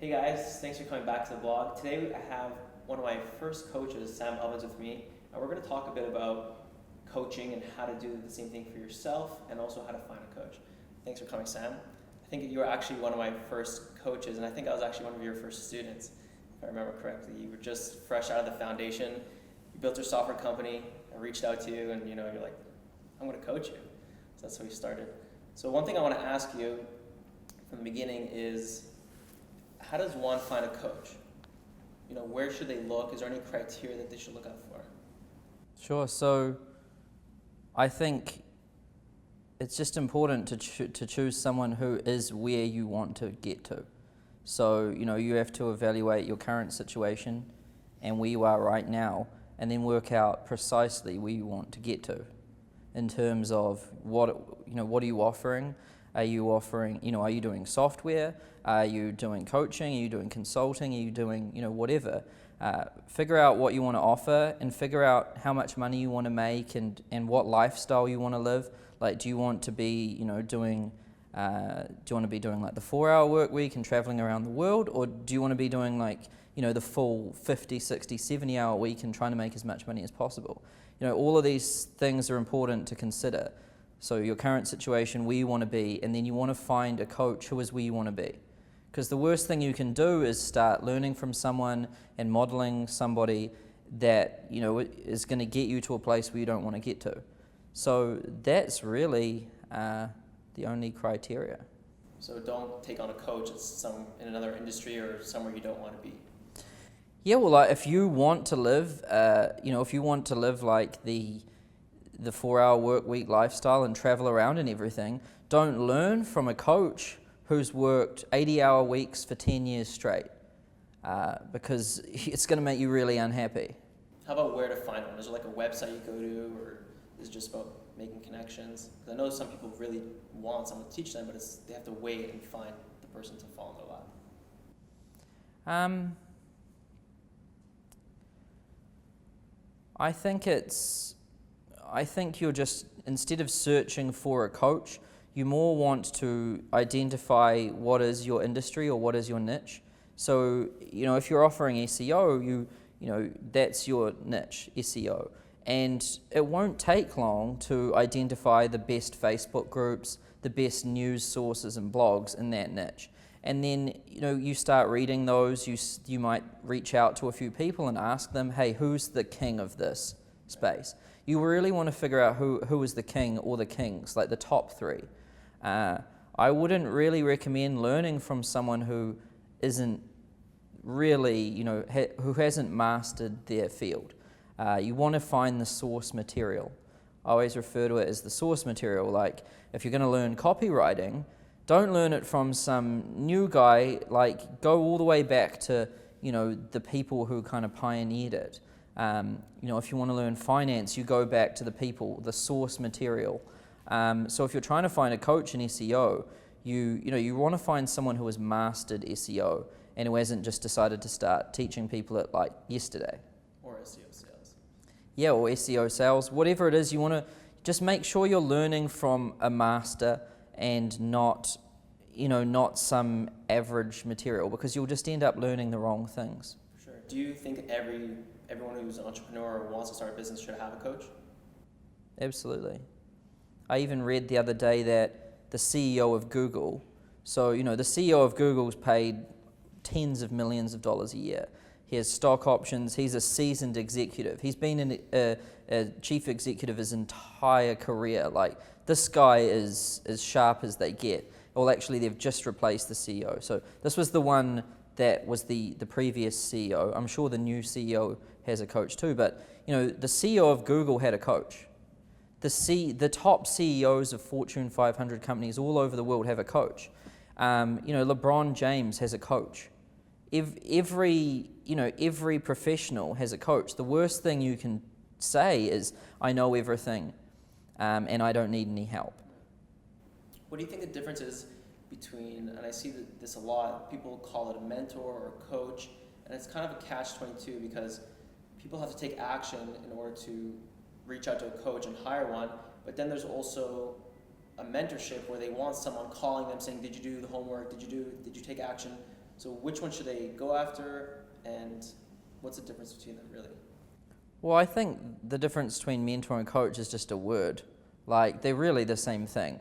Hey guys, thanks for coming back to the blog. Today I have one of my first coaches, Sam Ovens, with me, and we're going to talk a bit about coaching and how to do the same thing for yourself and also how to find a coach. Thanks for coming, Sam. I think you were actually one of my first coaches, and I think I was actually one of your first students, if I remember correctly. You were just fresh out of the foundation. You built your software company. I reached out to you, and you're like, I'm going to coach you. So that's how we started. So one thing I want to ask you from the beginning is, how does one find a coach? Where should they look? Is there any criteria that they should look out for? Sure. So I think it's just important to choose someone who is where you want to get to. So, you have to evaluate your current situation and where you are right now, and then work out precisely where you want to get to in terms of what are you offering? Are you offering, are you doing software? Are you doing coaching? Are you doing consulting? Are you doing, whatever? Figure out what you want to offer and figure out how much money you want to make and what lifestyle you want to live. Like, do you want to be, doing like the 4-hour work week and traveling around the world? Or do you want to be doing the full 50, 60, 70-hour week and trying to make as much money as possible? All of these things are important to consider. So your current situation, where you want to be, and then you want to find a coach who is where you want to be. Because the worst thing you can do is start learning from someone and modeling somebody that, is going to get you to a place where you don't want to get to. So that's really the only criteria. So don't take on a coach that's in another industry or somewhere you don't want to be. Yeah, well, if you want to live, like the 4-hour work week lifestyle and travel around and everything, don't learn from a coach who's worked 80-hour weeks for 10 years straight, because it's going to make you really unhappy. How about where to find one? Is there like a website you go to, or is it just about making connections? Because I know some people really want someone to teach them, but they have to wait and find the person to fall in their lap. I think you're just, instead of searching for a coach, you more want to identify what is your industry or what is your niche. So, if you're offering SEO, that's your niche, SEO. And it won't take long to identify the best Facebook groups, the best news sources and blogs in that niche. And then, you start reading those, you might reach out to a few people and ask them, hey, who's the king of this space? You really want to figure out who is the king or the kings, like the top 3. I wouldn't really recommend learning from someone who isn't really, who hasn't mastered their field. You want to find the source material. I always refer to it as the source material. Like, if you're going to learn copywriting, don't learn it from some new guy. Like, go all the way back to, the people who kind of pioneered it. If you want to learn finance, you go back to the people, the source material. So if you're trying to find a coach in SEO, you want to find someone who has mastered SEO and who hasn't just decided to start teaching people it like yesterday. Or SEO sales. Yeah, or SEO sales, whatever it is. You want to just make sure you're learning from a master and not some average material, because you'll just end up learning the wrong things. For sure. Do you think everyone who's an entrepreneur or wants to start a business should have a coach? Absolutely. I even read the other day that the CEO of Google, so the CEO of Google's paid tens of millions of dollars a year. He has stock options. He's a seasoned executive. He's been a chief executive his entire career. Like, this guy is as sharp as they get. Well, actually, they've just replaced the CEO. So this was the one that was the previous CEO. I'm sure the new CEO has a coach too, but the CEO of Google had a coach. The top CEOs of Fortune 500 companies all over the world have a coach. LeBron James has a coach. Every professional has a coach. The worst thing you can say is, I know everything, and I don't need any help. What do you think the difference is between, and I see this a lot, people call it a mentor or a coach, and it's kind of a catch-22 because people have to take action in order to reach out to a coach and hire one, but then there's also a mentorship where they want someone calling them saying, did you do the homework? Did you take action So which one should they go after, and what's the difference between them really? Well, I think the difference between mentor and coach is just a word. Like, they're really the same thing.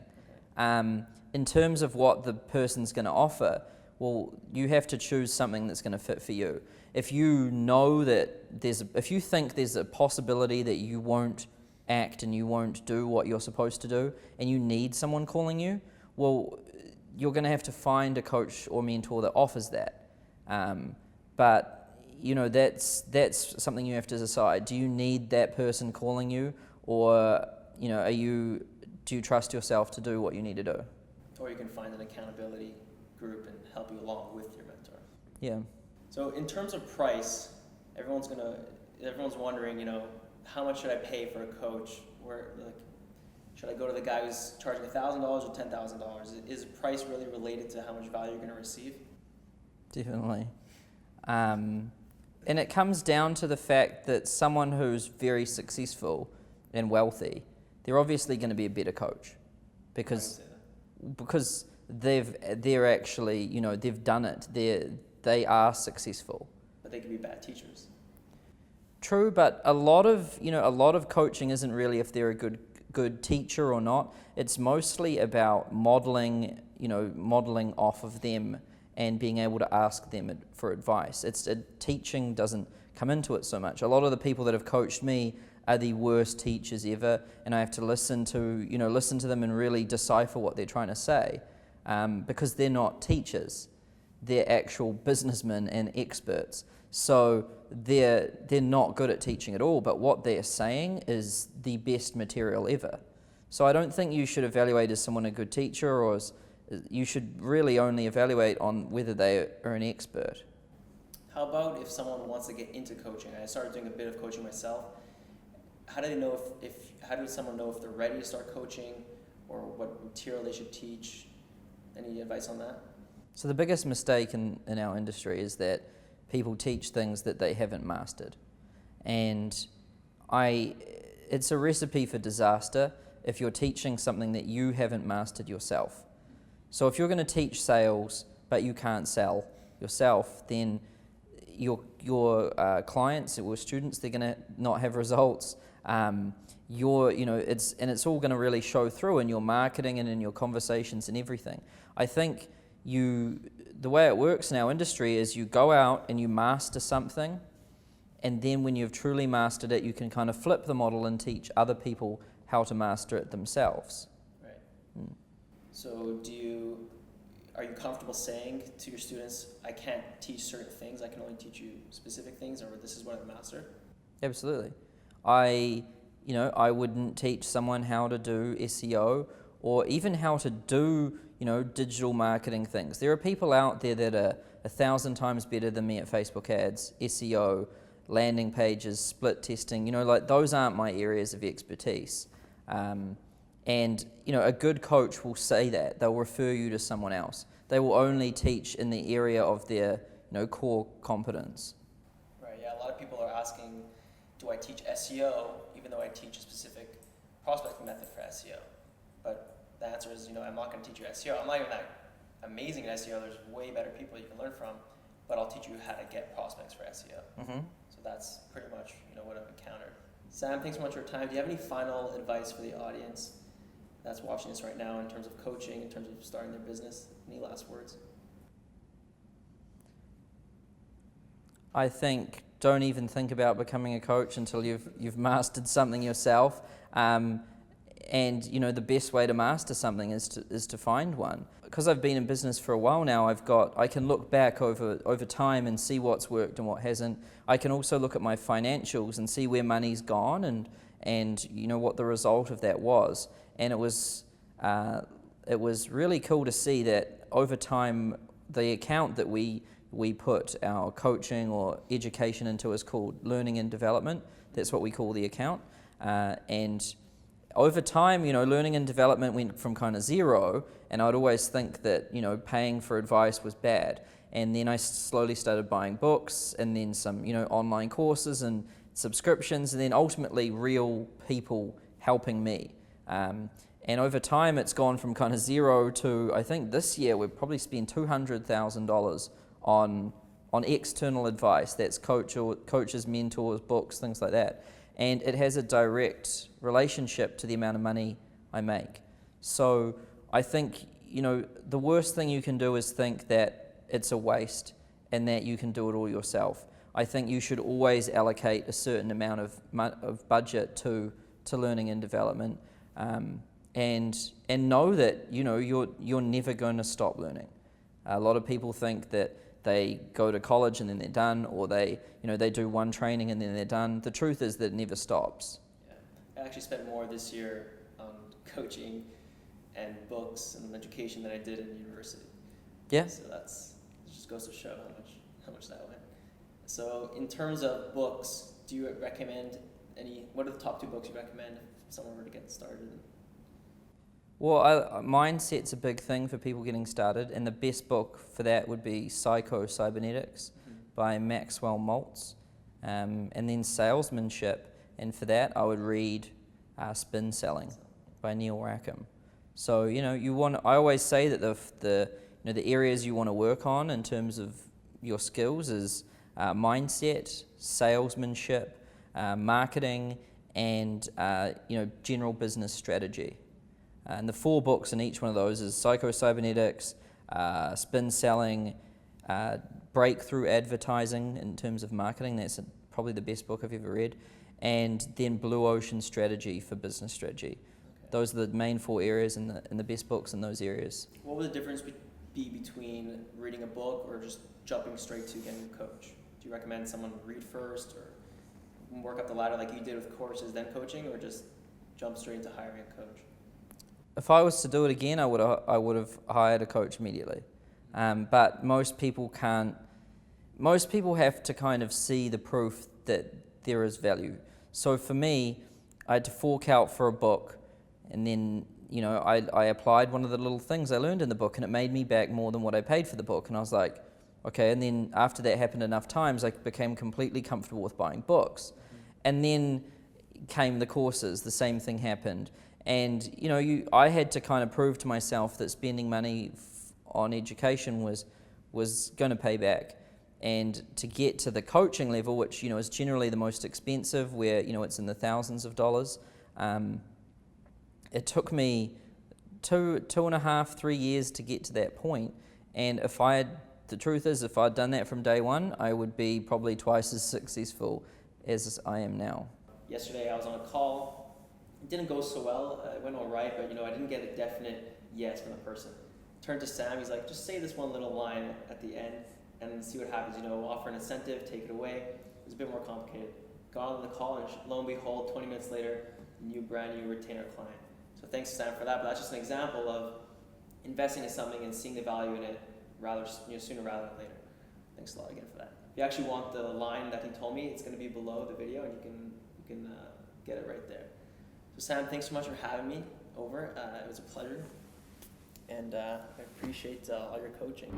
In terms of what the person's going to offer, well, you have to choose something that's going to fit for you. If you know that if you think there's a possibility that you won't act and you won't do what you're supposed to do, and you need someone calling you, well, you're going to have to find a coach or mentor that offers that. But that's something you have to decide. Do you need that person calling you, or do you trust yourself to do what you need to do? Or you can find an accountability group and help you along with your mentor. Yeah. So in terms of price, everyone's wondering, how much should I pay for a coach? Should I go to the guy who's charging $1,000 or $10,000? Is price really related to how much value you're going to receive? Definitely. And it comes down to the fact that someone who's very successful and wealthy, they're obviously going to be a better coach because they're actually, they've done it. They are successful. But they could be bad teachers. True, but a lot of coaching isn't really if they're a good teacher or not. It's mostly about modeling off of them and being able to ask them for advice. Teaching doesn't come into it so much. A lot of the people that have coached me are the worst teachers ever, and I have to listen to them and really decipher what they're trying to say, because they're not teachers. They're actual businessmen and experts. So they're not good at teaching at all, but what they're saying is the best material ever. So I don't think you should evaluate as someone a good teacher, or you should really only evaluate on whether they are an expert. How about if someone wants to get into coaching? I started doing a bit of coaching myself. How do someone know if they're ready to start coaching, or what material they should teach? Any advice on that? So the biggest mistake in our industry is that people teach things that they haven't mastered. And it's a recipe for disaster if you're teaching something that you haven't mastered yourself. So if you're going to teach sales, but you can't sell yourself, then your clients or students, they're going to not have results. It's all going to really show through in your marketing and in your conversations and everything. I think the way it works in our industry is you go out and you master something, and then when you've truly mastered it, you can kind of flip the model and teach other people how to master it themselves. Right. So are you comfortable saying to your students, I can't teach certain things, I can only teach you specific things, or this is what I've mastered? Absolutely. I wouldn't teach someone how to do SEO or even how to do, digital marketing things. There are people out there that are 1,000 times better than me at Facebook ads, SEO, landing pages, split testing. Those aren't my areas of expertise. And a good coach will say that. They'll refer you to someone else. They will only teach in the area of their, core competence. Right, yeah, a lot of people are asking, do I teach SEO, even though I teach a specific prospecting method for SEO? But the answer is, I'm not going to teach you SEO. I'm not even that amazing at SEO. There's way better people you can learn from, but I'll teach you how to get prospects for SEO. Mm-hmm. So that's pretty much, what I've encountered. Sam, thanks so much for your time. Do you have any final advice for the audience that's watching this right now in terms of coaching, in terms of starting their business? Any last words? I think don't even think about becoming a coach until you've mastered something yourself. And the best way to master something is to find one. Because I've been in business for a while now, I can look back over time and see what's worked and what hasn't. I can also look at my financials and see where money's gone and what the result of that was. And it was really cool to see that over time the account that we put our coaching or education into is called Learning and Development. That's what we call the account. And over time, learning and development went from kind of zero, and I'd always think that, paying for advice was bad. And then I slowly started buying books, and then some, online courses and subscriptions, and then ultimately real people helping me. And over time, it's gone from kind of zero to, I think this year, we've probably spent $200,000 on external advice. That's coaches, mentors, books, things like that. And it has a direct relationship to the amount of money I make. So I think, the worst thing you can do is think that it's a waste and that you can do it all yourself. I think you should always allocate a certain amount of budget to learning and development, and know that you're never going to stop learning. A lot of people think that they go to college and then they're done, or they do one training and then they're done. The truth is that it never stops. Yeah. I actually spent more this year on coaching and books and education than I did in university. Yeah. So it just goes to show how much that went. So in terms of books, do you recommend what are the top 2 books you recommend if someone were to get started? Well, mindset's a big thing for people getting started, and the best book for that would be Psycho-Cybernetics by Maxwell Maltz, and then Salesmanship, and for that I would read Spin Selling by Neil Rackham. So I always say that the areas you want to work on in terms of your skills is mindset, salesmanship, marketing, and general business strategy. And the 4 books in each one of those is Psycho-Cybernetics, Spin Selling, Breakthrough Advertising in terms of marketing. That's probably the best book I've ever read. And then Blue Ocean Strategy for business strategy. Okay. Those are the main 4 areas and the best books in those areas. What would the difference be between reading a book or just jumping straight to getting a coach? Do you recommend someone read first or work up the ladder like you did with courses then coaching, or just jump straight into hiring a coach? If I was to do it again, I would have hired a coach immediately. But most people can't. Most people have to kind of see the proof that there is value. So for me, I had to fork out for a book, and then I applied one of the little things I learned in the book, and it made me back more than what I paid for the book. And I was like, okay. And then after that happened enough times, I became completely comfortable with buying books. And then came the courses. The same thing happened. And I had to kind of prove to myself that spending money on education was going to pay back. And to get to the coaching level, which is generally the most expensive, where it's in the thousands of dollars, it took me 2.5, 3 years to get to that point. And the truth is, if I'd done that from day one, I would be probably twice as successful as I am now. Yesterday I was on a call. It didn't go so well. It went all right, but I didn't get a definite yes from the person. Turned to Sam. He's like, just say this one little line at the end and see what happens. Offer an incentive, take it away. It was a bit more complicated. Got on the call, and lo and behold, 20 minutes later, brand new retainer client. So thanks to Sam for that. But that's just an example of investing in something and seeing the value in it sooner rather than later. Thanks a lot again for that. If you actually want the line that he told me, it's going to be below the video, and you can get it right there. So Sam, thanks so much for having me over. It was a pleasure, and I appreciate all your coaching.